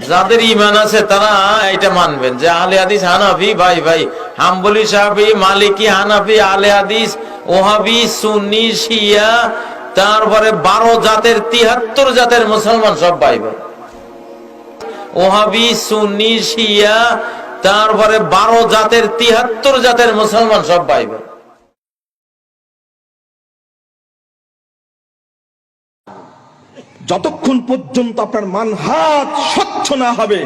যাদের ঈমান আছে তারা এটা মানবেন যে আহলে হাদিস হানাফি ভাই ভাই, হাম্বলি, শাফি, মালিকি, হানাফি, আহলে হাদিস, ওহাবি, সুন্নি, শিয়া, তারপরে 12 জাতের 73 জাতের মুসলমান সব ভাই ভাই। ওহাবি, সুন্নি, শিয়া, তারপরে 12 জাতের 73 জাতের মুসলমান সব ভাই ভাই। যতক্ষণ পর্যন্ত আপনার মানহাজ স্বচ্ছ না হবে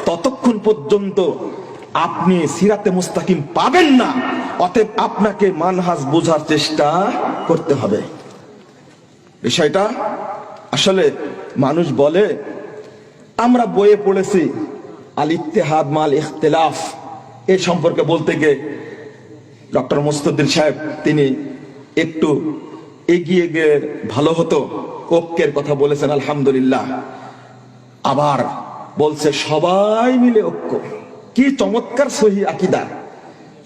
ততক্ষণ পর্যন্ত আপনি সিরাতে মুস্তাকিম পাবেন না। অতএব আপনাকে মানহাজ বোঝার চেষ্টা করতে হবে। বিষয়টা আসলে মানুষ বলে, আমরা বইয়ে পড়েছি আল ইত্তেহাদ মাল ইখতিলাফ, এ সম্পর্কে বলতে গিয়ে ডক্টর মুস্তাদির সাহেব তিনি একটু এগিয়ে গিয়ে ভালো হতো, ঐক্যের কথা বলেছেন আলহামদুলিল্লাহ। আবার বলছে সবাই মিলে ঐক্য, কি চমৎকার সহি আকীদা,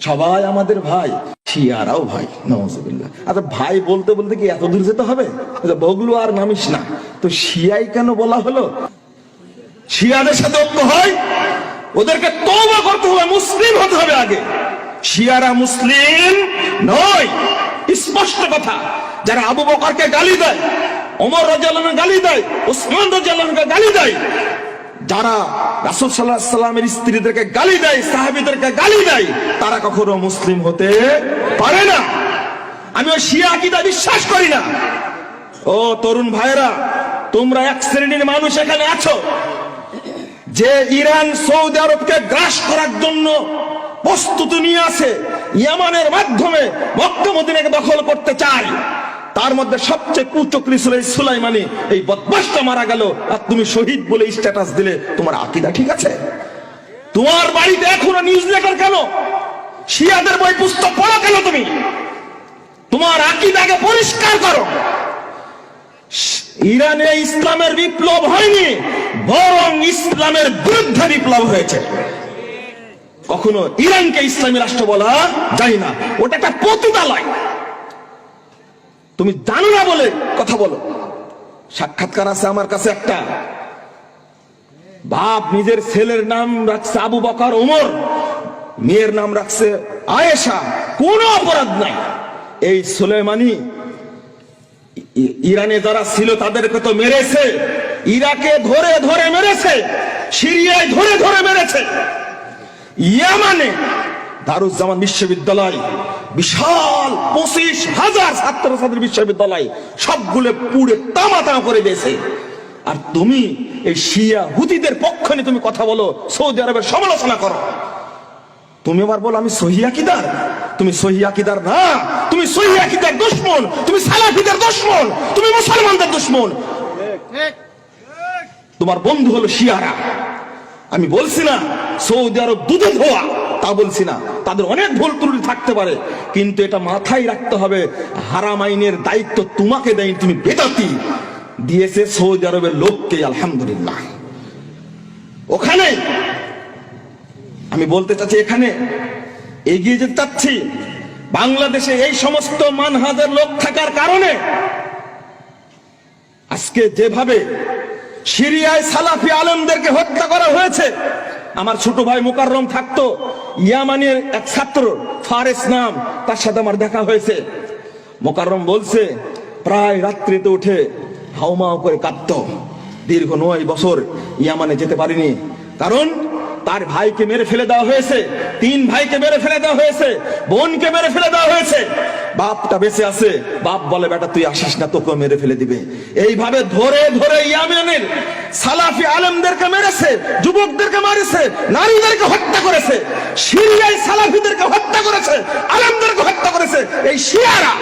সবাই আমাদের ভাই, শিয়ারাও ভাই, নাউজুবিল্লাহ। আচ্ছা ভাই বলতে বলতে কি এত দূর যেতে হবে? বগলু আর নামিস না তো, শিয়াই কেন বলা হলো? শিয়াদের সাথে ঐক্য হয়, ওদেরকে তওবা করতে হবে, মুসলিম হতে হবে আগে। শিয়ারা মুসলিম নয়, স্পষ্ট কথা। যারা আবু বকরকে গালি দেয়, ওমর রাদিয়াল্লাহু আনহুকে গালি দেয়, উসমান রাদিয়াল্লাহু আনহুকে গালি দেয়, যারা রাসূল সাল্লাল্লাহু আলাইহি সাল্লামের স্ত্রীদেরকে গালি দেয়, সাহাবীদেরকে গালি দেয়, তারা কখনো মুসলিম হতে পারে না। আমি ওই শিয়া আকীদা বিশ্বাস করি না। ও তরুণ ভাইরা, তোমরা এক শ্রেণীর মানুষ এখানে আছো যে ইরান সৌদি আরবকে গ্রাস করার জন্য প্রস্তুতি নিয়ে আছে, ইয়ামানের মাধ্যমে মক্কা মদিনাকে দখল করতে চায়। তার মধ্যে সবচেয়ে কুচক্রী ছিল সুলাইমানি, এই বদমাশটা মারা গেল আর তুমি শহীদ বলে স্ট্যাটাস দিলে। তোমার আকীদা ঠিক আছে? তোমার বাড়িতে এখনো নিউজ লেটার কেন? শিয়াদের বই পুস্তক পড়ো কেন তুমি? তোমার আকীদাকে পরিষ্কার করো। ইরানে ইসলামের বিপ্লব হয়নি, বরং ইসলামের বিরুদ্ধে বিপ্লব হয়েছে। কখনো ইরানকে ইসলামী রাষ্ট্র বলা যায় না, ওটা একটা পতিতালয়। তুমি জানো না বলে কথা বলো। সাক্ষাৎকার আছে আমার কাছে একটা, বাপ নিজের ছেলের নাম রাখছে আবু বকর ওমর, মেয়ের নাম রাখছে আয়েশা, কোনো অপরাধ নাই। এই সুলাইমানি ইরানে যারা ছিল তাদেরকে তো মেরেছে, ইরাকে ধরে ধরে মেরেছে, সিরিয়ায় ধরে ধরে মেরেছে, ইয়ামানে দারুজ্জামান বিশ্ববিদ্যালয় বিশাল 25,000 ছাত্রছাত্রীর বিশ্ববিদ্যালয়, সবগুলো পুড়ে তামাতামা করে দিয়েছে। আর তুমি এই শিয়া হুতিদের পক্ষ নিয়ে তুমি কথা বলো, সৌদি আরবের সমালোচনা করো। তুমি আবার বলো আমি সহি আকীদার। তুমি সহি আকীদার না, তুমি সহি আকীদার দুশমন, তুমি সালাফিদের দুশমন, তুমি মুসলমানদের দুশমন। তোমার বন্ধু হলো শিয়ারা। আমি বলছি না সৌদি আরব দুধে ধোয়া, তা বলছি না, তাদের অনেক ভুল ত্রুটি থাকতে পারে, কিন্তু এটা মাথায় রাখতে হবে হারাম আইনের দায়িত্ব তোমাকে দেয়নি, তুমি বেদাতি, দিয়েছে সৌদি আরবের লোককে। আলহামদুলিল্লাহ। ওখানে আমি বলতে চাচ্ছি, এখানে এগিয়ে যেতে চাচ্ছি। বাংলাদেশে এই সমস্ত মানহাজের লোক থাকার কারণে আজকে যেভাবে সিরিয়ায় সালাফি আলেমদেরকে হত্যা করা হয়েছে। আমার ছোট ভাই মুকাররম থাকতো, ইয়ামানের এক ছাত্র ফারেস নাম, তার সাথে আমার দেখা হয়েছে। মুকাররম বলছে প্রায় রাত্রিতে উঠে হাউমাউ করে কাঁদতো, দীর্ঘ 9 বছর ইয়ামানে যেতে পারিনি, কারণ তার ভাইকে মেরে ফেলে দেওয়া হয়েছে, 3 ভাইকে মেরে ফেলে দেওয়া হয়েছে, বোনকে মেরে ফেলে দেওয়া হয়েছে। বাপটা বেঁচে আছে, বাপ বলে বেটা তুই আসিস না, তোকে মেরে ফেলে দিবে। এইভাবে ধরে ধরে ইয়ামেনের সালাফি আলেমদেরকে মেরেছে, যুবকদেরকে মারেছে, নারীদেরকে হত্যা করেছে, সিরিয়ায় সালাফিদেরকে হত্যা করেছে, আলেমদেরকে হত্যা করেছে এই শিয়ারা।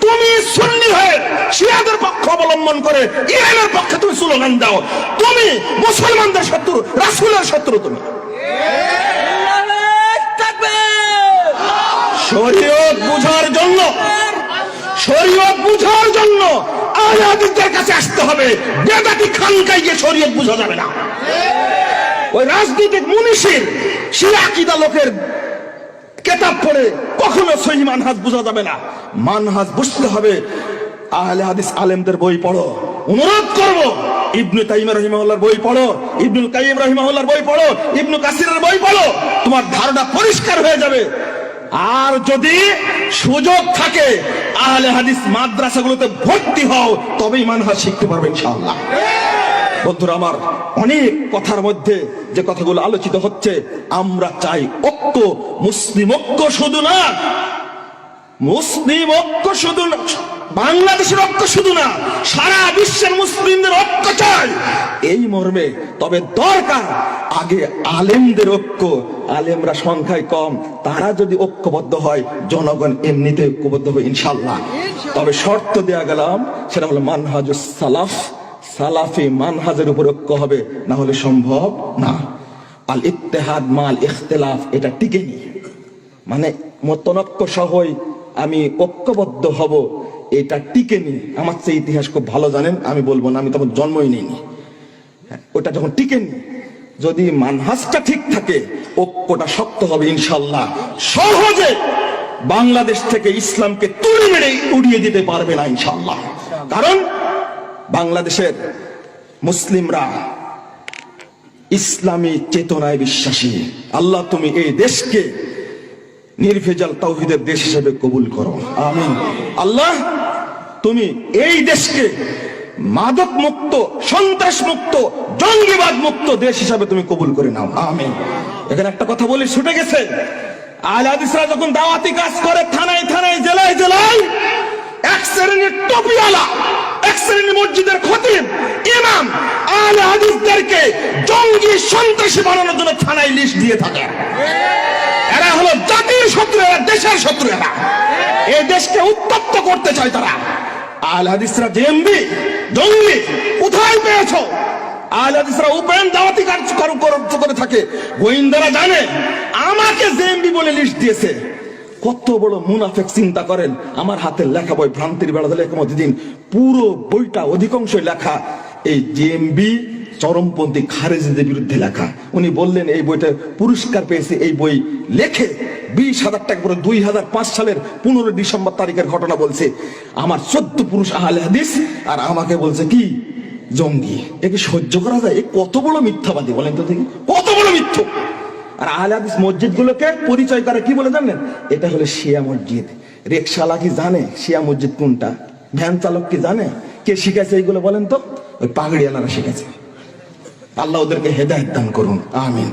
তুমি সুন্নি হয়ে শিয়াদের পক্ষ অবলম্বন করে ইরানের পক্ষে তুমি স্লোগান দাও, তুমি মুসলমানদের শত্রু, রাসূলের শত্রু। তুমি শরীয়ত বুঝার জন্য, শরীয়ত বুঝার জন্য আহলে হাদিসদের কাছে আসতে হবে। বেদাতি খানকায় গিয়ে শরীয়ত বুঝা যাবে না। ওই রাজনৈতিক মুনিশির শিয়া আকীদা লোকের কিতাব পড়ে কখনো সহি মানহাজ বোঝা যাবে না। মানহাজ বুঝতে হবে। আহলে হাদিস আলেমদের বই পড়ো, অনুরোধ করবো। ইবনে তাইমিয়া রাহিমাহুল্লাহর বই পড়ো, ইবনুল কাইয়িম রাহিমাহুল্লাহর বই পড়ো, ইবনু কাসিরের বই পড়ো, তোমার ধারণা পরিষ্কার হয়ে যাবে। আর যদি সুযোগ থাকে আহলে হাদিস মাদ্রাসাগুলোতে ভর্তি হও, তবেই মানহাজ শিখতে পারবে ইনশাআল্লাহ। বন্ধুরা আমার, অনেক কথার মধ্যে যে কথাগুলো আলোচিত হচ্ছে, আমরা চাই ঐক্য, মুসলিম ঐক্য শুধু না, মুসলিম ঐক্য শুধু না, বাংলাদেশের ঐক্য শুধু না, সারা বিশ্বের মুসলিমদের ঐক্য চাই এই মর্মে। তবে দরকার আগে আলেমদের ঐক্য। আলেমরা সংখ্যায় কম, তারা যদি ঐক্যবদ্ধ হয়, জনগণ এমনিতে ঐক্যবদ্ধ হবে ইনশাআল্লাহ। তবে শর্ত দেয়া গেলাম, সেটা হলো মানহাজুস সালাফ, সালাফি মানহাজের উপর ঐক্য হবে, না হলে সম্ভব না। আল ইত্তেহাদ মাল ইখতিলাফ, এটা টিকেনি। মানে মতনৈক্য সহই আমি ঐক্যবদ্ধ হব, এটা টিকেনি। আমার চেয়ে ইতিহাস খুব ভালো জানেন, আমি বলবো না, আমি তখন জন্মই নিইনি। ওটা যখন টিকেনি, যদি মানহাজটা ঠিক থাকে, ঐক্যটা শক্ত হবে ইনশাআল্লাহ। সহজে বাংলাদেশ থেকে ইসলামকে তুলে মেরে উড়িয়ে দিতে পারবে না ইনশাআল্লাহ। কারণ বাংলাদেশের মুসলিমরা ইসলামী চেতনায় বিশ্বাসী। আল্লাহ তুমি এই দেশকে নির্ভেজাল তাওহীদের দেশ হিসেবে কবুল করো, আমিন। আল্লাহ তুমি এই দেশকে মাদক মুক্ত, সন্ত্রাস মুক্ত, জঙ্গিবাদ মুক্ত দেশ হিসাবে তুমি কবুল করে নাও, আমিন। এখানে একটা কথা বলি, ছুটে গেছে। আহলে হাদিসরা যখন দাওয়াতি কাজ করে থানায় থানায়, জেলায় জেলায়, এক শ্রেণীর টুপিওয়ালা, এক শ্রেণীর মসজিদের খতিব, ইমাম আহলে হাদিসদেরকে জঙ্গি সন্ত্রাসী বানানোর জন্য থানায় লিস্ট দিয়ে থাকে। এরা হলো জাতির শত্রু, এরা দেশের শত্রু, এরা এই দেশকে উত্তপ্ত করতে চায় তারা। আহলে হাদিসরা জেএমবি জঙ্গি কোথায় পেয়েছো? আহলে হাদিসরা ওপেন দাওয়াতি কার্যক্রম করে থাকে, গোয়েন্দারা জানে আমাকে জেএমবি বলে লিস্ট দিয়েছে। কত বড় মুনাফেক চিন্তা করেন। আমার হাতের লেখা বই ভ্রান্তির বেড়া দিলে দিন, পুরো বইটা অধিকাংশই লেখা এই জেএমবি চরমপন্থী খারেজিদের বিরুদ্ধে লেখা। উনি বললেন এই বইটা পুরস্কার পেয়েছে, এই বই লেখে 20,000 টাকা করে। 2005 সালের 15 ডিসেম্বর তারিখের ঘটনা বলছে। আমার 14 পুরুষ আহলে হাদিস, আর আমাকে বলছে কি জঙ্গি। একে সহ্য করা যায়? কত বড় মিথ্যাবাদী বলেন তো দেখি, কত বড় মিথ্যা। আর আহলে হাদিস মসজিদ গুলোকে পরিচয় করে কি বলে জানেন? এটা হলো শিয়া মসজিদ। রিকশাওয়ালা কি জানে শিয়া মসজিদ কোনটা? ভ্যান চালক কি জানে? কে শিখাইছে এইগুলো বলেন তো? ওই পাগড়িওয়ালারা শিখাইছে। আল্লাহ ওদেরকে হেদায়েত দান করুন, আমিন।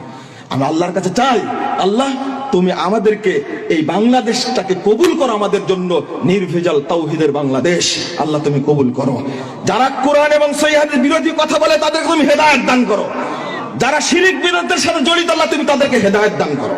আমরা আল্লাহর কাছে চাই, আল্লাহ তুমি আমাদেরকে এই বাংলাদেশটাকে কবুল করো, আমাদের জন্য নির্ভেজাল তাওহীদের বাংলাদেশ আল্লাহ তুমি কবুল করো। যারা কোরআন এবং সহিহ হাদিস বিরোধী কথা বলে তাদেরকে তুমি হেদায়েত দান করো। যারা শিরক বিদআতের সাথে জড়িত, আল্লাহ তুমি তাদেরকে হেদায়েত দান করো।